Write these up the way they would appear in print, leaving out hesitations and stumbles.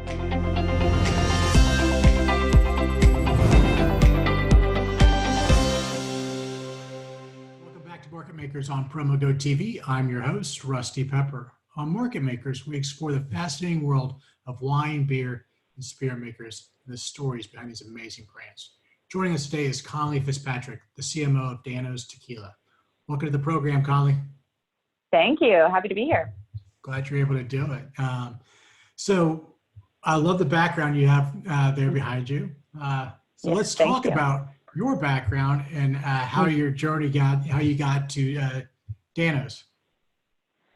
Welcome back to Market Makers on Promo Go TV. I'm your host, Rusty Pepper. On Market Makers, we explore the fascinating world of wine, beer, and spirit makers and the stories behind these amazing brands. Joining us today is Conley Fitzpatrick, the CMO of Dano's Tequila. Welcome to the program, Conley. Thank you. Happy to be here. Glad you're able to do it. So I love the background you have there behind you. So let's talk about your background and how your journey how you got to Dano's.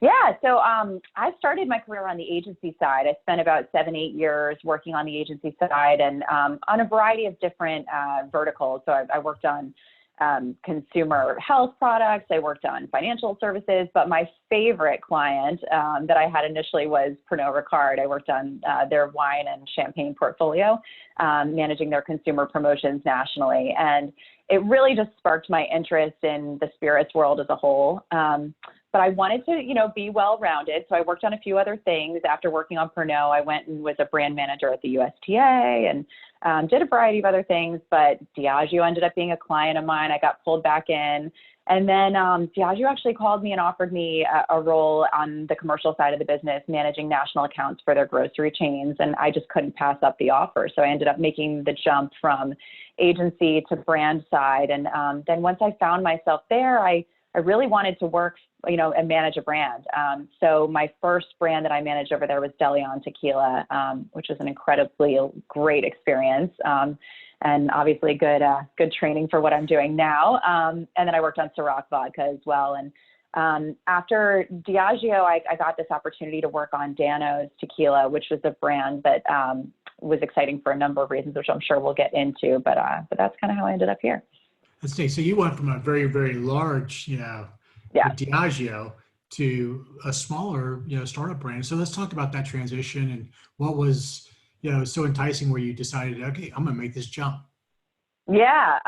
Yeah, so I started my career on the agency side. I spent about 7-8 years working on the agency side and on a variety of different verticals. So I worked on consumer health products, I worked on financial services, but my favorite client that I had initially was Pernod Ricard. I worked on their wine and champagne portfolio, managing their consumer promotions nationally. And it really just sparked my interest in the spirits world as a whole. But I wanted to, be well-rounded. So I worked on a few other things. After working on Pernod, I went and was a brand manager at the USTA and did a variety of other things. But Diageo ended up being a client of mine. I got pulled back in. And then Diageo actually called me and offered me a role on the commercial side of the business, managing national accounts for their grocery chains. And I just couldn't pass up the offer. So I ended up making the jump from agency to brand side. And then once I found myself there, I really wanted to work, and manage a brand. So my first brand that I managed over there was Deleon Tequila, which was an incredibly great experience. And obviously good training for what I'm doing now. And then I worked on Ciroc Vodka as well. And after Diageo, I got this opportunity to work on Dano's Tequila, which was a brand that was exciting for a number of reasons, which I'm sure we'll get into. But that's kind of how I ended up here. Let's see. So you went from a very, very large, Diageo to a smaller, startup brand. So let's talk about that transition and what was, so enticing where you decided, okay, I'm going to make this jump. Yeah.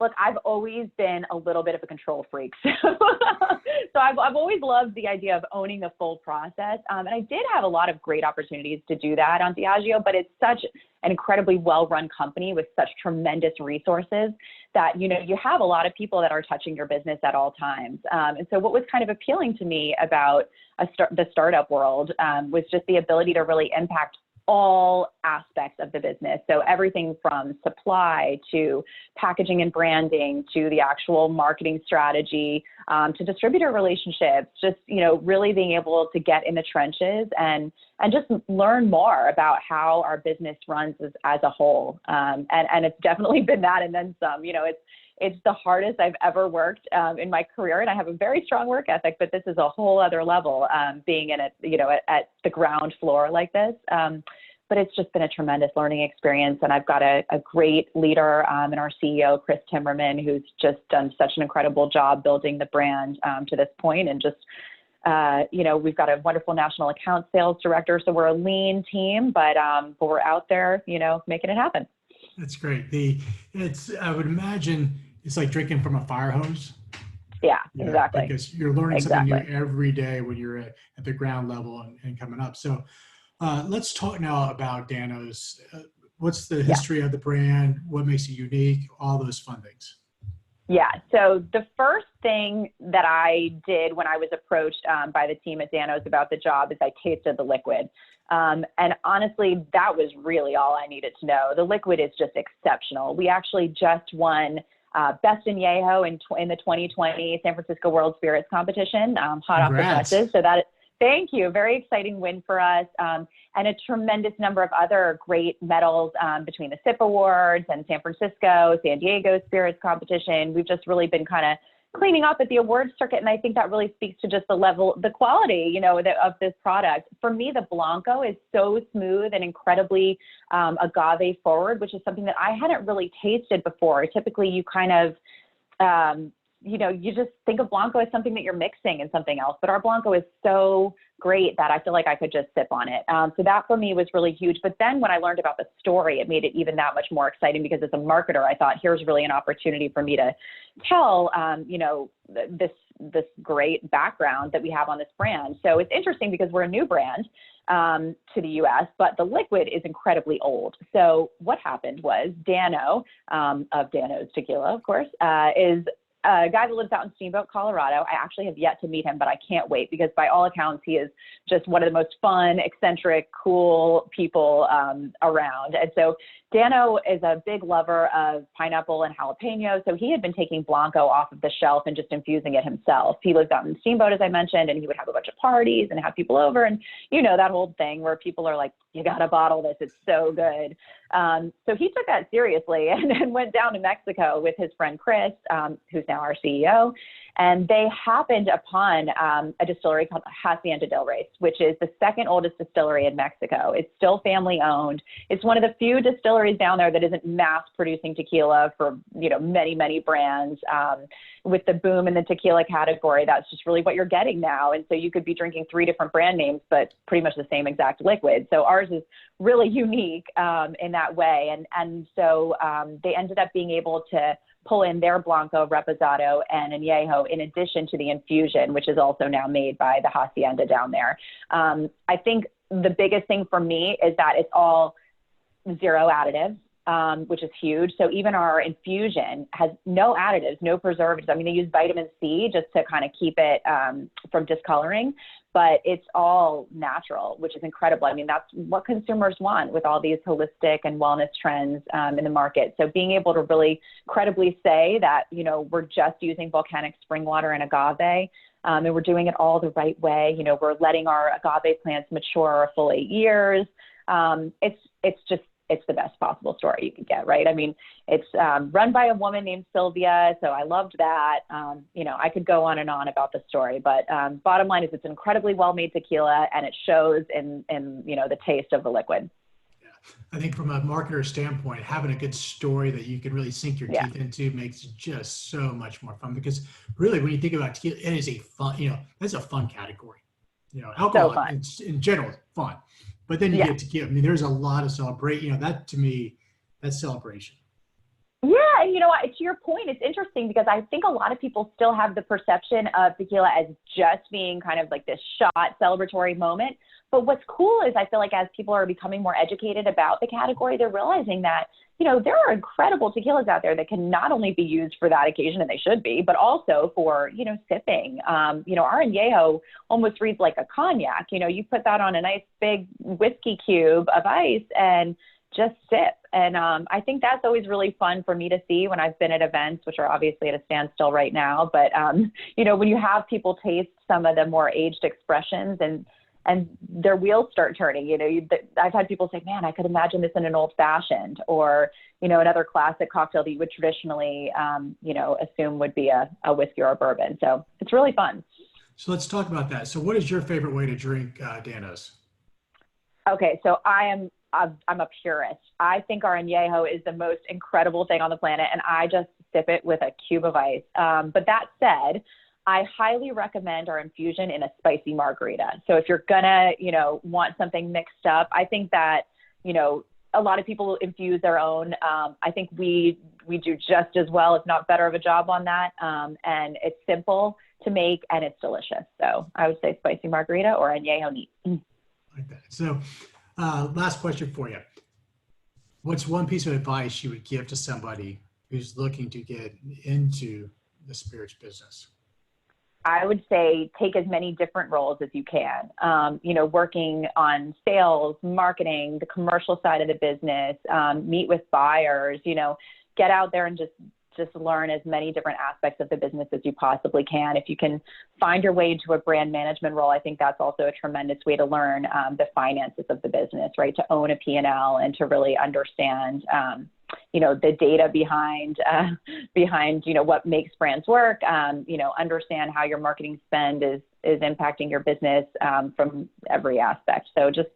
Look, I've always been a little bit of a control freak. So I've always loved the idea of owning the full process. And I did have a lot of great opportunities to do that on Diageo, but it's such an incredibly well-run company with such tremendous resources that, you have a lot of people that are touching your business at all times. And so what was kind of appealing to me about the startup world was just the ability to really impact all aspects of the business. So everything from supply to packaging and branding to the actual marketing strategy to distributor relationships, just, really being able to get in the trenches and just learn more about how our business runs as a whole. And it's definitely been that and then some. It's the hardest I've ever worked in my career, and I have a very strong work ethic, but this is a whole other level being in it, at the ground floor like this. But it's just been a tremendous learning experience, and I've got a great leader in our CEO, Chris Timmerman, who's just done such an incredible job building the brand to this point, and just we've got a wonderful national account sales director, so we're a lean team, but we're out there, making it happen. That's great. I would imagine it's like drinking from a fire hose. Yeah, exactly. Because you're learning something new every day when you're at the ground level and coming up. So let's talk now about Dano's. What's the history of the brand? What makes it unique? All those fun things. Yeah. So the first thing that I did when I was approached by the team at Dano's about the job is I tasted the liquid. And honestly, that was really all I needed to know. The liquid is just exceptional. We actually just won Best in Yeho in the 2020 San Francisco World Spirits Competition, hot off the presses. So thank you. Very exciting win for us. And a tremendous number of other great medals between the SIP Awards and San Francisco, San Diego Spirits Competition. We've just really been kind of cleaning up at the awards circuit. And I think that really speaks to just the quality, of this product. For me, the Blanco is so smooth and incredibly agave forward, which is something that I hadn't really tasted before. Typically, you kind of, you just think of Blanco as something that you're mixing in something else, but our Blanco is so great that I feel like I could just sip on it. So that for me was really huge. But then when I learned about the story, it made it even that much more exciting because as a marketer, I thought here's really an opportunity for me to tell, this this great background that we have on this brand. So it's interesting because we're a new brand to the US, but the liquid is incredibly old. So what happened was Dano, of Dano's Tequila, of course, is a guy that lives out in Steamboat, Colorado. I actually have yet to meet him, but I can't wait because by all accounts, he is just one of the most fun, eccentric, cool people around. And so Dano is a big lover of pineapple and jalapeno. So he had been taking Blanco off of the shelf and just infusing it himself. He lived out in Steamboat, as I mentioned, and he would have a bunch of parties and have people over. And you know, that whole thing where people are like, you got to bottle this. It's so good. So he took that seriously and went down to Mexico with his friend Chris, who's now our CEO. And they happened upon a distillery called Hacienda del Reyes, which is the second oldest distillery in Mexico. It's still family owned. It's one of the few distilleries down there that isn't mass producing tequila for, you know, many, many brands. With the boom in the tequila category, that's just really what you're getting now. And so you could be drinking 3 different brand names, but pretty much the same exact liquid. So ours is really unique in that way. And so they ended up being able to pull in their Blanco, Reposado, and Añejo in addition to the infusion, which is also now made by the Hacienda down there. I think the biggest thing for me is that it's all 0 additives. Which is huge. So even our infusion has no additives, no preservatives. I mean, they use vitamin C just to kind of keep it from discoloring, but it's all natural, which is incredible. I mean, that's what consumers want with all these holistic and wellness trends in the market. So being able to really credibly say that, you know, we're just using volcanic spring water and agave, and we're doing it all the right way. You know, we're letting our agave plants mature a full 8 years. It's the best possible story you could get, right? I mean, it's run by a woman named Sylvia, so I loved that. You know, I could go on and on about the story, but bottom line is it's incredibly well-made tequila, and it shows in you know, the taste of the liquid. Yeah. I think from a marketer standpoint, having a good story that you can really sink your teeth into makes it just so much more fun, because really when you think about tequila, it is a fun, you know, it's a fun category. You know, alcohol in general is fun. But then you get tequila. I mean, there's a lot of celebration. You know, that to me, that's celebration. Yeah, and you know what, to your point, it's interesting because I think a lot of people still have the perception of tequila as just being kind of like this shot celebratory moment. But what's cool is I feel like as people are becoming more educated about the category, they're realizing that, you know, there are incredible tequilas out there that can not only be used for that occasion, and they should be, but also for, you know, sipping. You know, our Añejo almost reads like a cognac. You know, you put that on a nice big whiskey cube of ice and just sip. And I think that's always really fun for me to see when I've been at events, which are obviously at a standstill right now. But, you know, when you have people taste some of the more aged expressions and their wheels start turning, you know, I've had people say, man, I could imagine this in an old fashioned, or, you know, another classic cocktail that you would traditionally, you know, assume would be a whiskey or a bourbon. So it's really fun. So let's talk about that. So what is your favorite way to drink Dano's? Okay. So I'm a purist. I think our Añejo is the most incredible thing on the planet, and I just sip it with a cube of ice. But that said, I highly recommend our infusion in a spicy margarita. So if you're gonna, you know, want something mixed up, I think that, you know, a lot of people infuse their own. I think we do just as well, if not better of a job on that. And it's simple to make and it's delicious. So I would say spicy margarita or Añejo neat. Like that. So last question for you. What's one piece of advice you would give to somebody who's looking to get into the spirits business? I would say take as many different roles as you can, you know, working on sales, marketing, the commercial side of the business, meet with buyers, you know, get out there and just learn as many different aspects of the business as you possibly can. If you can find your way into a brand management role, I think that's also a tremendous way to learn the finances of the business, right? To own a P&L and to really understand, you know, the data behind, you know, what makes brands work, you know, understand how your marketing spend is impacting your business from every aspect. So just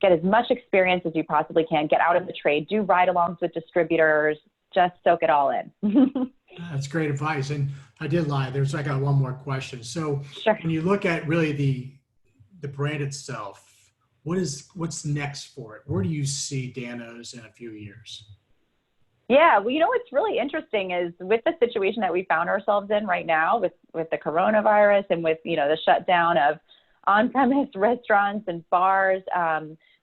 get as much experience as you possibly can, get out of the trade, do ride-alongs with distributors, just soak it all in. That's great advice. And I did lie. I got one more question. So when you look at really the brand itself, what's next for it? Where do you see Dano's in a few years? Yeah, well, what's really interesting is with the situation that we found ourselves in right now with the coronavirus and with, the shutdown of on-premise restaurants and bars,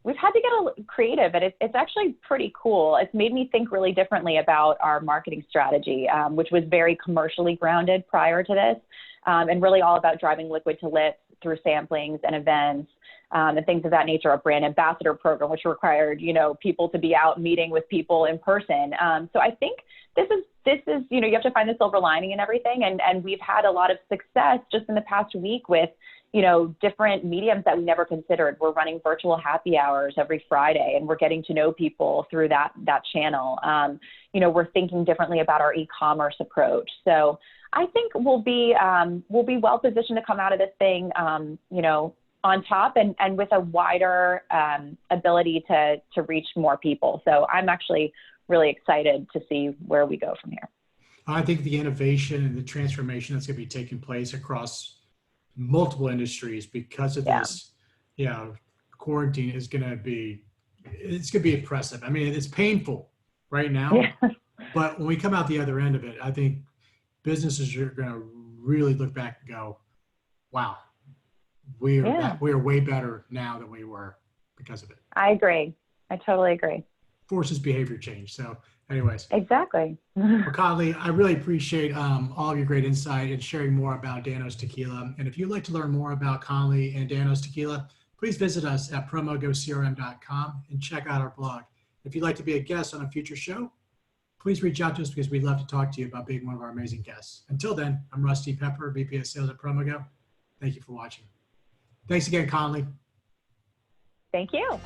we've had to get creative, and it's actually pretty cool. It's made me think really differently about our marketing strategy, which was very commercially grounded prior to this, and really all about driving liquid to lips through samplings and events. And things of that nature, a brand ambassador program, which required, people to be out meeting with people in person. So I think this is, you have to find the silver lining in everything. And we've had a lot of success just in the past week with, different mediums that we never considered. We're running virtual happy hours every Friday, and we're getting to know people through that channel. We're thinking differently about our e-commerce approach. So I think we'll be well positioned to come out of this thing, on top and with a wider ability to reach more people. So I'm actually really excited to see where we go from here. I think the innovation and the transformation that's going to be taking place across multiple industries because of this, quarantine is going to be, it's going to be impressive. I mean, it's painful right now, but when we come out the other end of it, I think businesses are going to really look back and go, wow, we are way better now than we were because of it. I agree. I totally agree. Forces behavior change. So anyways. Exactly. Well, Conley, I really appreciate all of your great insight and sharing more about Dano's Tequila. And if you'd like to learn more about Conley and Dano's Tequila, please visit us at promogocrm.com and check out our blog. If you'd like to be a guest on a future show, please reach out to us because we'd love to talk to you about being one of our amazing guests. Until then, I'm Rusty Pepper, VP of Sales at Promogo. Thank you for watching. Thanks again, Conley. Thank you.